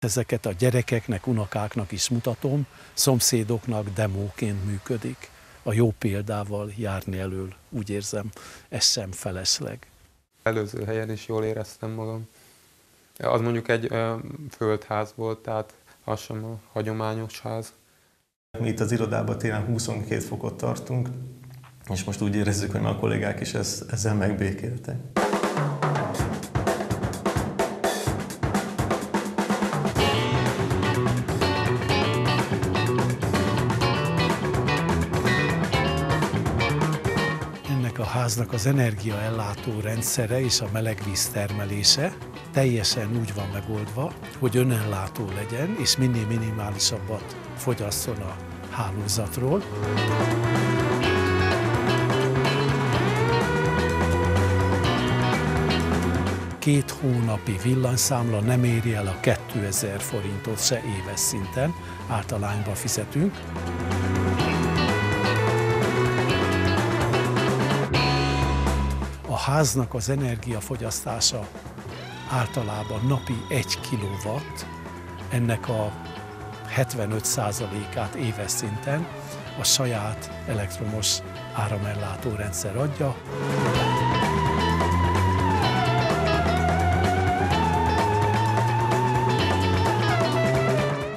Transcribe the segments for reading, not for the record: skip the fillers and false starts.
Ezeket a gyerekeknek, unokáknak is mutatom, szomszédoknak demóként működik. A jó példával járni elől, úgy érzem, ez sem felesleg. Előző helyen is jól éreztem magam. Az mondjuk egy földház volt, tehát az sem a hagyományos ház. Mi itt az irodában télen 22 fokot tartunk, és most úgy érezzük, hogy már a kollégák is ezzel megbékéltek. Ennek a háznak az energiaellátó rendszere és a melegvíz termelése teljesen úgy van megoldva, hogy önellátó legyen, és minél minimálisabbat fogyasszon a hálózatról. Két hónapi villanyszámla nem éri el a 2000 forintot se éves szinten, általányban fizetünk. A háznak az energiafogyasztása általában napi 1 kW, ennek a 75%-át éves szinten a saját elektromos áramellátó rendszer adja.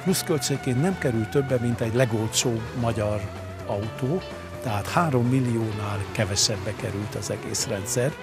Pluszköltségként nem kerül többe, mint egy legolcsóbb magyar autó, tehát 3 milliónál kevesebbe került az egész rendszer.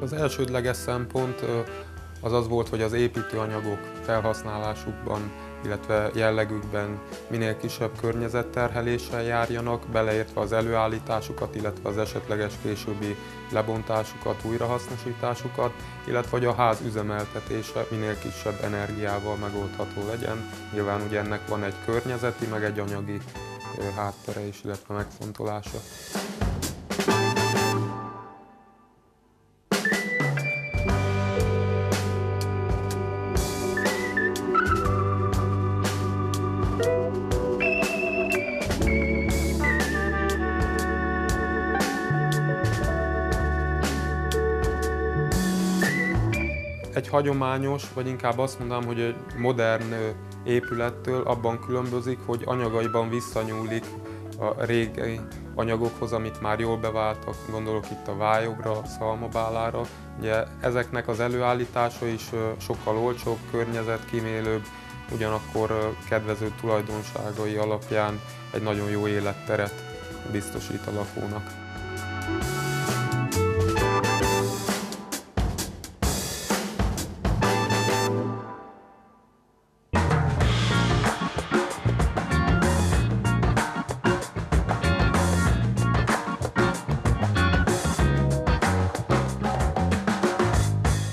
Az elsődleges szempont az volt, hogy az építőanyagok felhasználásukban, illetve jellegükben minél kisebb környezetterheléssel járjanak, beleértve az előállításukat, illetve az esetleges későbbi lebontásukat, újrahasznosításukat, illetve hogy a ház üzemeltetése minél kisebb energiával megoldható legyen. Nyilván ugye ennek van egy környezeti, meg egy anyagi háttere is, illetve megfontolása. Egy hagyományos, vagy inkább azt mondanám, hogy egy modern épülettől abban különbözik, hogy anyagaiban visszanyúlik a régi anyagokhoz, amit már jól beváltak, gondolok itt a vályogra, a szalmabálára. Ugye ezeknek az előállítása is sokkal olcsóbb, környezetkímélőbb, ugyanakkor kedvező tulajdonságai alapján egy nagyon jó életteret biztosít a lakónak.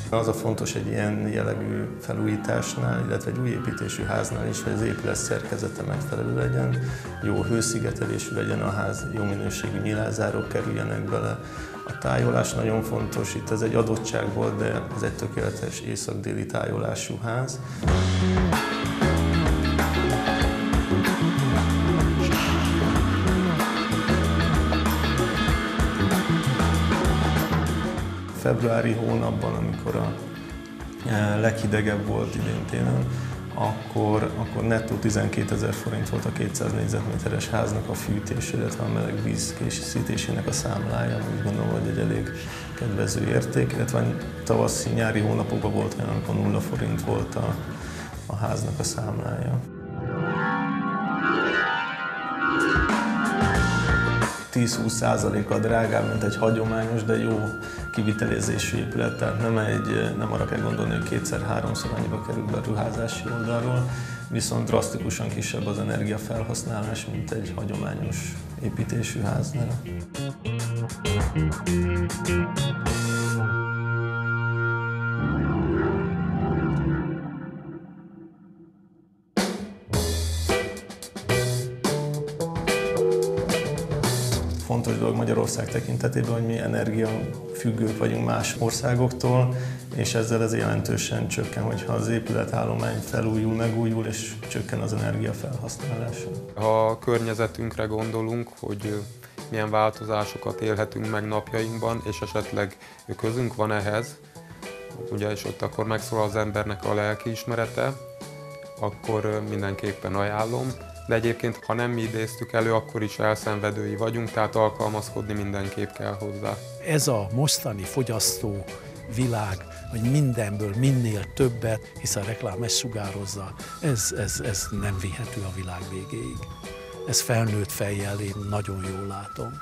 Az a fontos egy ilyen jellegű felújításnál, illetve egy új építésű háznál is, hogy az épület szerkezete megfelelő legyen, jó hőszigetelésű legyen a ház, jó minőségű nyilázzárok kerüljenek bele. A tájolás nagyon fontos, itt ez egy adottság volt, de ez egy tökéletes észak-déli tájolású ház. Februári hónapban, amikor a leghidegebb volt idén télen, akkor nettó 12 000 forint volt a 200 négyzetméteres háznak a fűtés, illetve a meleg víz készítésének a számlája. Úgy gondolom, hogy egy elég kedvező érték, illetve tavaszi-nyári hónapokban volt olyan, amikor 0 forint volt a háznak a számlája. 10-20%-kal drágább, mint egy hagyományos, de jó kivitelezésű épület, tehát nem arra kell gondolni, hogy 2-3-szor annyiba kerül be a ruházási oldalról, viszont drasztikusan kisebb az energiafelhasználás, mint egy hagyományos építésű háznál. fontos dolog Magyarország tekintetében, hogy mi energiafüggők vagyunk más országoktól, és ezzel ez jelentősen csökken, hogyha az épületállomány felújul, megújul, és csökken az energiafelhasználása. Ha a környezetünkre gondolunk, hogy milyen változásokat élhetünk meg napjainkban, és esetleg közünk van ehhez, ugye, és ott akkor megszólal az embernek a lelkiismerete, akkor mindenképpen ajánlom. De egyébként, ha nem mi idéztük elő, akkor is elszenvedői vagyunk, tehát alkalmazkodni mindenképp kell hozzá. Ez a mostani fogyasztó világ, hogy mindenből minél többet, hisz a reklám ezt sugározza, ez nem vihető a világ végéig. Ez felnőtt fejjel, én nagyon jól látom.